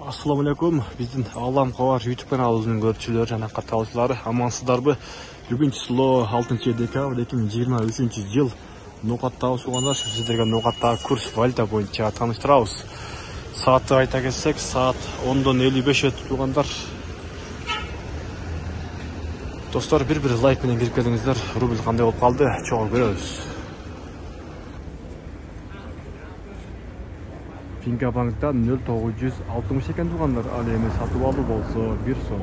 Assalamu alaikum. Биздин Алам Кабар YouTube каналыбыздын көрүүчүлөрү жана катталуучулары амансыздарбы? Бүгүн число 6-декабрь 2023 жыл. Нокаттагы сугандар сиздерге нокаттагы курс валюта боюнча тааныштырабыз. Саатты айта кетсек, саат 10:55 өтүп тугандар. Достор, бир лайк менен кирип келиңиздер. Рубль кандай болуп калды? Чогуу көрөбүз. Финка банкта 0960 экен тугандар. Ал эми сатып алуу болсо 1 сом.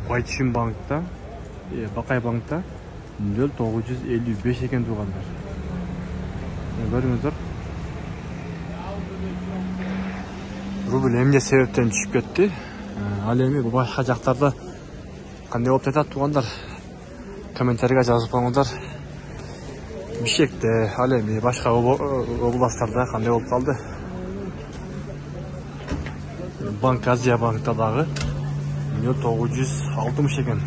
Байтишин банкта, Бакай банкта 0955 экен тугандар. Көрүңүздөр. Рубль эмне себептен түшүп кетти? Ал эми башка жактарда кандай болуп жатат тугандар? Комментарийге жазып коюңуздар. Бишкекте, ал эми башка областтарда кандай болуп калды? Банк Азия банкта дагы 0960 экен.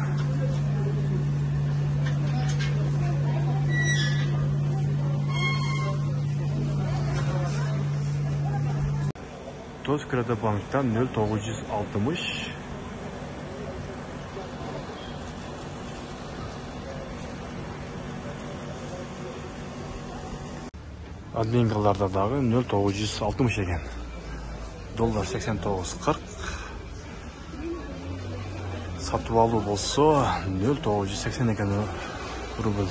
Тоскрада банкта 0960. Админгаларда дагы 0960 экен. Доллар 89.40. Сатып алуу болсо 0980 экен рубль.